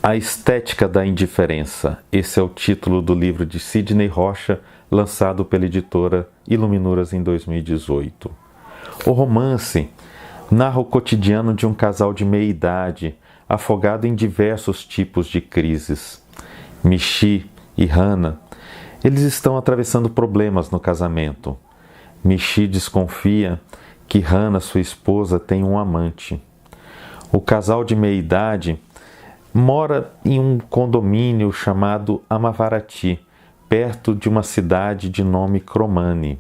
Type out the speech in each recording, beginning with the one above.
A Estética da Indiferença. Esse é o título do livro de Sidney Rocha, lançado pela editora Iluminuras em 2018. O romance narra o cotidiano de um casal de meia-idade, afogado em diversos tipos de crises. Michi e Hana, eles estão atravessando problemas no casamento. Michi desconfia que Hana, sua esposa, tem um amante. O casal de meia-idade mora em um condomínio chamado Amavarati, perto de uma cidade de nome Cromani.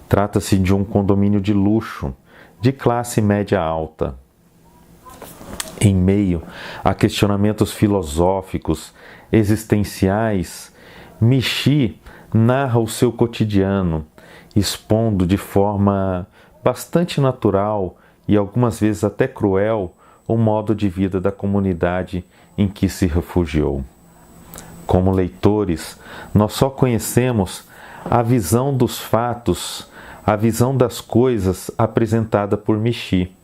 Trata-se de um condomínio de luxo, de classe média alta. Em meio a questionamentos filosóficos, existenciais, Michi narra o seu cotidiano, expondo de forma bastante natural e algumas vezes até cruel o modo de vida da comunidade em que se refugiou. Como leitores, nós só conhecemos a visão dos fatos, a visão das coisas apresentada por Michi.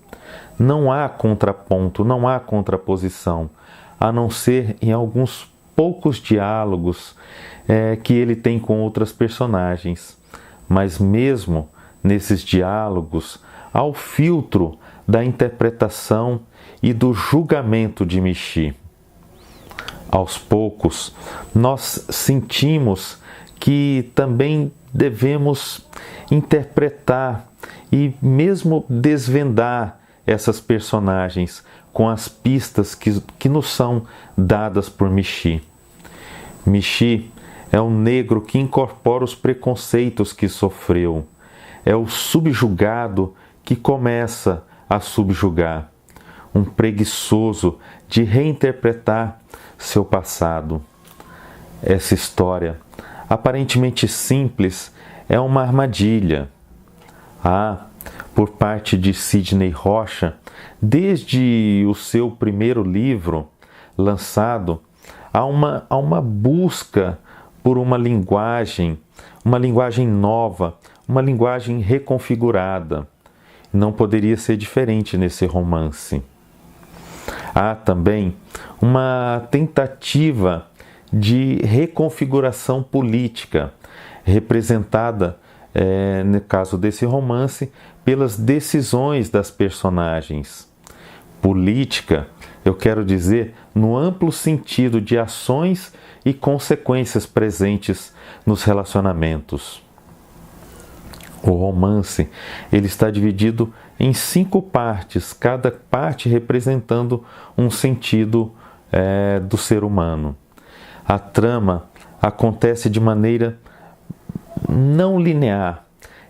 Não há contraponto, não há contraposição, a não ser em alguns poucos diálogos que ele tem com outras personagens. Mas mesmo nesses diálogos, há o filtro da interpretação e do julgamento de Michi. Aos poucos, nós sentimos que também devemos interpretar e mesmo desvendar essas personagens com as pistas que nos são dadas por Michi. Michi é um negro que incorpora os preconceitos que sofreu. É o subjugado que começa a subjugar. Um preguiçoso de reinterpretar seu passado. Essa história, aparentemente simples, é uma armadilha. Por parte de Sidney Rocha, desde o seu primeiro livro lançado, há uma busca por uma linguagem nova, uma linguagem reconfigurada. Não poderia ser diferente nesse romance. Há também uma tentativa de reconfiguração política, representada, no caso desse romance, pelas decisões das personagens. Política, eu quero dizer, no amplo sentido de ações e consequências presentes nos relacionamentos. O romance ele está dividido em 5 partes, cada parte representando um sentido do ser humano. A trama acontece de maneira não linear.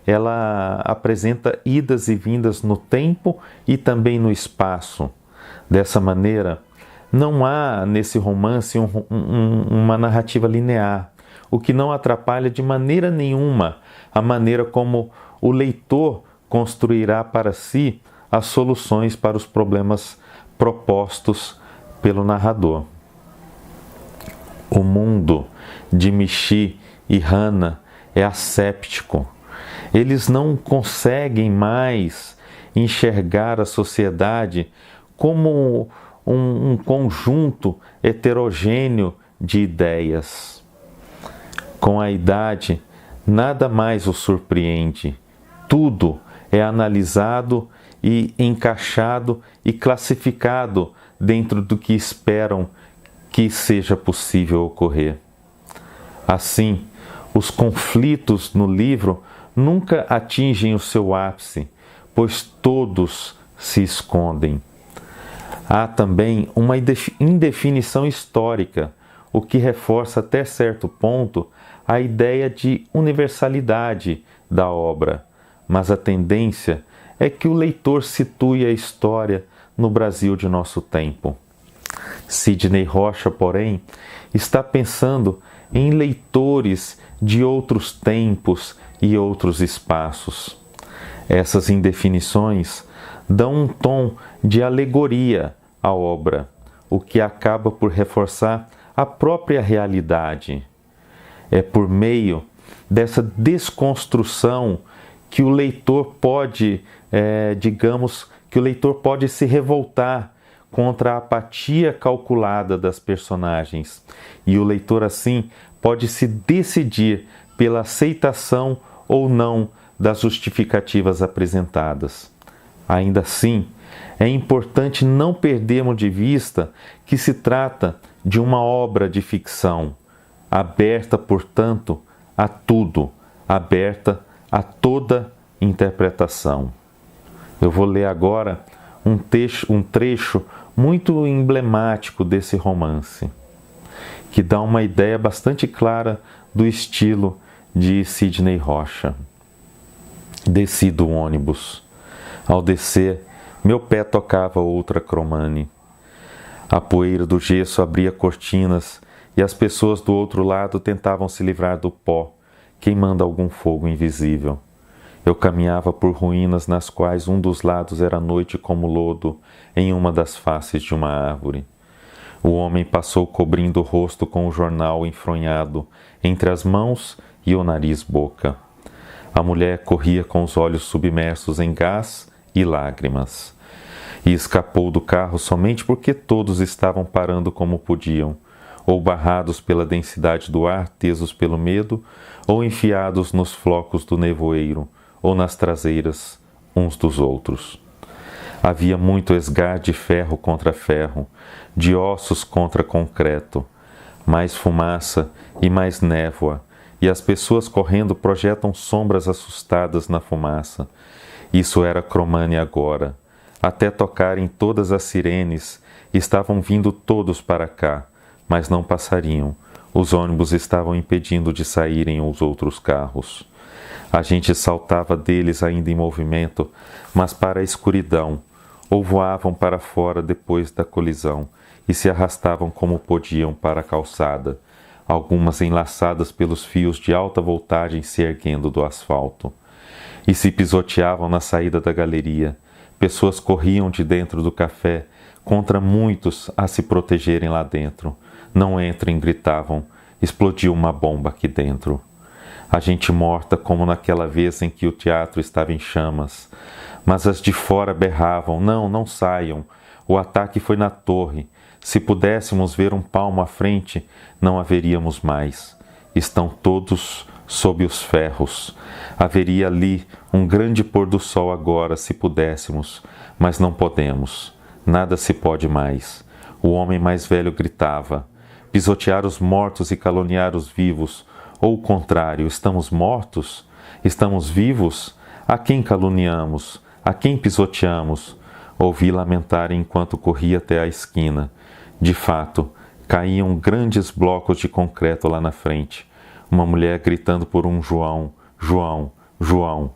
Ela apresenta idas e vindas no tempo e também no espaço. Dessa maneira, não há nesse romance uma narrativa linear, o que não atrapalha de maneira nenhuma a maneira como o leitor construirá para si as soluções para os problemas propostos pelo narrador. O mundo de Michi e Hana é asséptico. Eles não conseguem mais enxergar a sociedade como um conjunto heterogêneo de ideias. Com a idade, nada mais os surpreende. Tudo é analisado e encaixado e classificado dentro do que esperam que seja possível ocorrer. Assim, os conflitos no livro nunca atingem o seu ápice, pois todos se escondem. Há também uma indefinição histórica, o que reforça até certo ponto a ideia de universalidade da obra, mas a tendência é que o leitor situe a história no Brasil de nosso tempo. Sidney Rocha, porém, está pensando em leitores de outros tempos e outros espaços. Essas indefinições dão um tom de alegoria à obra, o que acaba por reforçar a própria realidade. É por meio dessa desconstrução que o leitor pode, que o leitor pode se revoltar contra a apatia calculada das personagens, e o leitor assim pode se decidir pela aceitação ou não das justificativas apresentadas. Ainda assim, é importante não perdermos de vista que se trata de uma obra de ficção, aberta, portanto, a tudo, aberta a toda interpretação. Eu vou ler agora um trecho muito emblemático desse romance, que dá uma ideia bastante clara do estilo de Sidney Rocha. Desci do ônibus. Ao descer, meu pé tocava outra cromane. A poeira do gesso abria cortinas e as pessoas do outro lado tentavam se livrar do pó, queimando algum fogo invisível. Eu caminhava por ruínas nas quais um dos lados era noite como lodo em uma das faces de uma árvore. O homem passou cobrindo o rosto com o jornal enfronhado entre as mãos e o nariz-boca. A mulher corria com os olhos submersos em gás e lágrimas. E escapou do carro somente porque todos estavam parando como podiam, ou barrados pela densidade do ar, tesos pelo medo, ou enfiados nos flocos do nevoeiro, ou nas traseiras uns dos outros. Havia muito esgar de ferro contra ferro, de ossos contra concreto, mais fumaça e mais névoa, e as pessoas correndo projetam sombras assustadas na fumaça. Isso era Cromânia agora. Até tocarem todas as sirenes, estavam vindo todos para cá, mas não passariam. Os ônibus estavam impedindo de saírem os outros carros. A gente saltava deles ainda em movimento, mas para a escuridão, ou voavam para fora depois da colisão e se arrastavam como podiam para a calçada, algumas enlaçadas pelos fios de alta voltagem se erguendo do asfalto. E se pisoteavam na saída da galeria. Pessoas corriam de dentro do café contra muitos a se protegerem lá dentro. Não entrem, gritavam. Explodiu uma bomba aqui dentro. A gente morta como naquela vez em que o teatro estava em chamas. Mas as de fora berravam, não saiam. O ataque foi na torre. Se pudéssemos ver um palmo à frente, não haveríamos mais. Estão todos sob os ferros. Haveria ali um grande pôr do sol agora, se pudéssemos, mas não podemos. Nada se pode mais. O homem mais velho gritava. Pisotear os mortos e caluniar os vivos, ou o contrário, estamos mortos? Estamos vivos? A quem caluniamos? A quem pisoteamos? Ouvi lamentar enquanto corria até a esquina. De fato, caíam grandes blocos de concreto lá na frente. Uma mulher gritando por um João, João, João.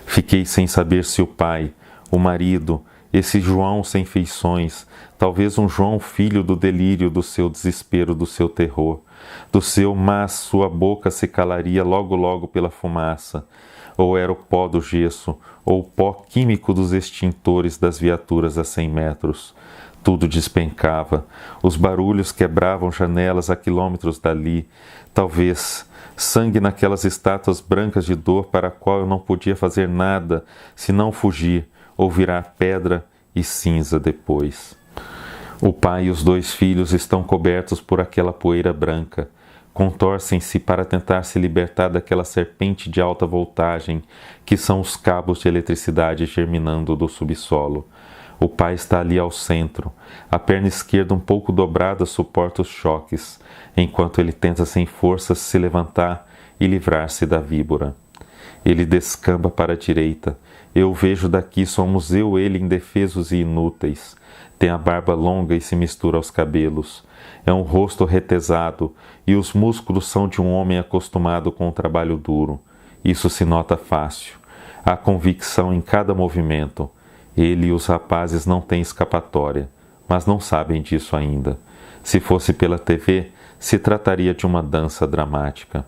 Fiquei sem saber se o pai, o marido, esse João sem feições, talvez um João filho do delírio, do seu desespero, do seu terror, mas sua boca se calaria logo pela fumaça, ou era o pó do gesso, ou o pó químico dos extintores das viaturas a 100 metros. Tudo despencava, os barulhos quebravam janelas a quilômetros dali, talvez sangue naquelas estátuas brancas de dor para a qual eu não podia fazer nada, senão fugir, ou virar pedra e cinza depois. O pai e os 2 filhos estão cobertos por aquela poeira branca, contorcem-se para tentar se libertar daquela serpente de alta voltagem que são os cabos de eletricidade germinando do subsolo. O pai está ali ao centro. A perna esquerda um pouco dobrada suporta os choques, enquanto ele tenta sem forças se levantar e livrar-se da víbora. Ele descamba para a direita. Eu o vejo daqui, somos eu e ele indefesos e inúteis. Tem a barba longa e se mistura aos cabelos. É um rosto retesado e os músculos são de um homem acostumado com o trabalho duro. Isso se nota fácil. Há convicção em cada movimento. Ele e os rapazes não têm escapatória, mas não sabem disso ainda. Se fosse pela TV, se trataria de uma dança dramática.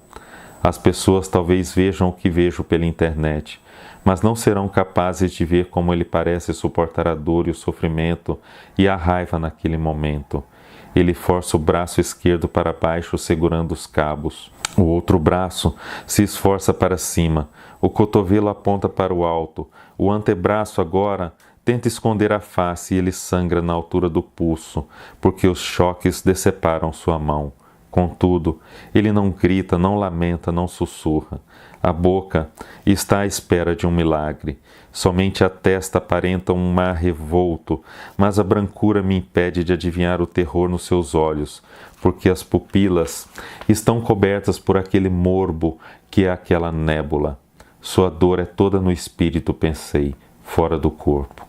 As pessoas talvez vejam o que vejo pela internet, mas não serão capazes de ver como ele parece suportar a dor e o sofrimento e a raiva naquele momento. Ele força o braço esquerdo para baixo, segurando os cabos. O outro braço se esforça para cima. O cotovelo aponta para o alto. O antebraço agora tenta esconder a face e ele sangra na altura do pulso, porque os choques deceparam sua mão. Contudo, ele não grita, não lamenta, não sussurra. A boca está à espera de um milagre. Somente a testa aparenta um mar revolto, mas a brancura me impede de adivinhar o terror nos seus olhos, porque as pupilas estão cobertas por aquele morbo que é aquela nébula. Sua dor é toda no espírito, pensei, fora do corpo.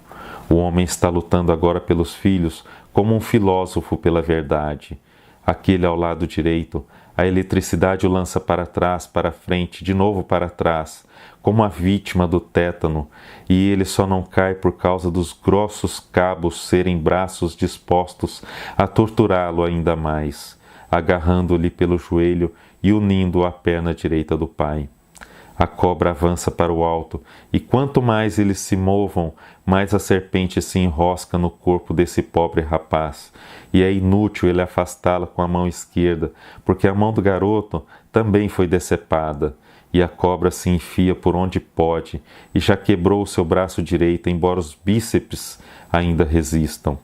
O homem está lutando agora pelos filhos como um filósofo pela verdade. Aquele ao lado direito, a eletricidade o lança para trás, para frente, de novo para trás, como a vítima do tétano, e ele só não cai por causa dos grossos cabos serem braços dispostos a torturá-lo ainda mais, agarrando-lhe pelo joelho e unindo-o à perna direita do pai. A cobra avança para o alto, e quanto mais eles se movam, mais a serpente se enrosca no corpo desse pobre rapaz, e é inútil ele afastá-la com a mão esquerda, porque a mão do garoto também foi decepada, e a cobra se enfia por onde pode, e já quebrou o seu braço direito, embora os bíceps ainda resistam.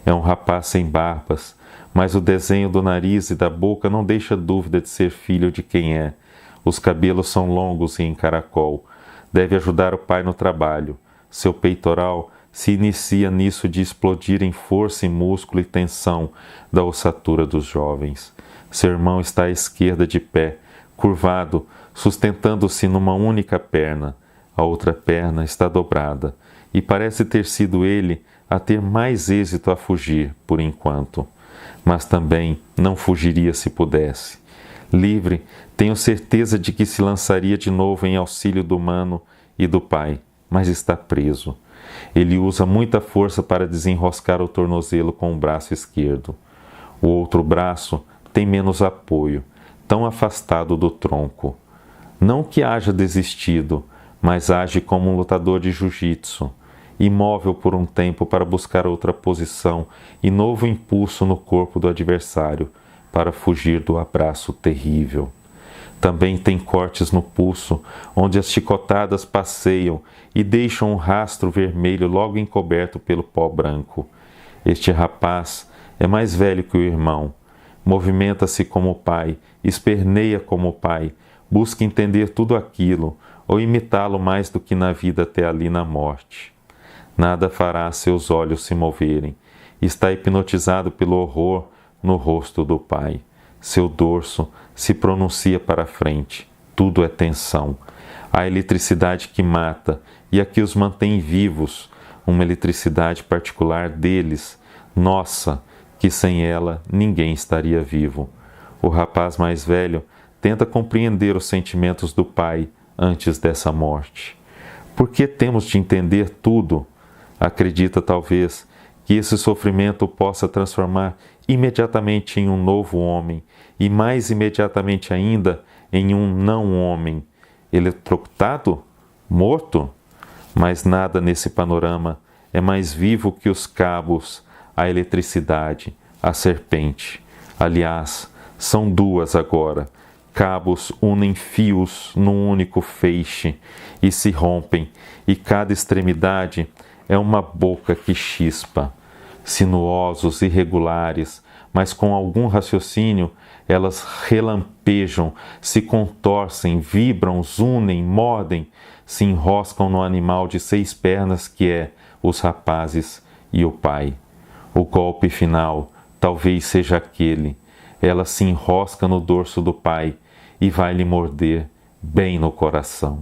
É um rapaz sem barbas, mas o desenho do nariz e da boca não deixa dúvida de ser filho de quem é. Os cabelos são longos e em caracol. Deve ajudar o pai no trabalho. Seu peitoral se inicia nisso de explodir em força e músculo e tensão da ossatura dos jovens. Seu irmão está à esquerda de pé, curvado, sustentando-se numa única perna. A outra perna está dobrada, e parece ter sido ele a ter mais êxito a fugir, por enquanto. Mas também não fugiria se pudesse. Livre, tenho certeza de que se lançaria de novo em auxílio do mano e do pai, mas está preso. Ele usa muita força para desenroscar o tornozelo com o braço esquerdo. O outro braço tem menos apoio, tão afastado do tronco. Não que haja desistido, mas age como um lutador de jiu-jitsu, imóvel por um tempo para buscar outra posição e novo impulso no corpo do adversário, para fugir do abraço terrível. Também tem cortes no pulso, onde as chicotadas passeiam e deixam um rastro vermelho logo encoberto pelo pó branco. Este rapaz é mais velho que o irmão. Movimenta-se como o pai, esperneia como o pai, busca entender tudo aquilo, ou imitá-lo mais do que na vida até ali na morte. Nada fará seus olhos se moverem. Está hipnotizado pelo horror no rosto do pai. Seu dorso se pronuncia para frente. Tudo é tensão. A eletricidade que mata e a que os mantém vivos, uma eletricidade particular deles, nossa, que sem ela ninguém estaria vivo. O rapaz mais velho tenta compreender os sentimentos do pai antes dessa morte. Por que temos de entender tudo? Acredita, talvez, que esse sofrimento possa transformar imediatamente em um novo homem e mais imediatamente ainda em um não-homem, eletrocutado, morto? Mas nada nesse panorama é mais vivo que os cabos, a eletricidade, a serpente. Aliás, são duas agora. Cabos unem fios num único feixe e se rompem, e cada extremidade é uma boca que chispa. Sinuosos, irregulares, mas com algum raciocínio, elas relampejam, se contorcem, vibram, unem, mordem, se enroscam no animal de 6 pernas que é os rapazes e o pai. O golpe final talvez seja aquele. Ela se enrosca no dorso do pai e vai lhe morder bem no coração.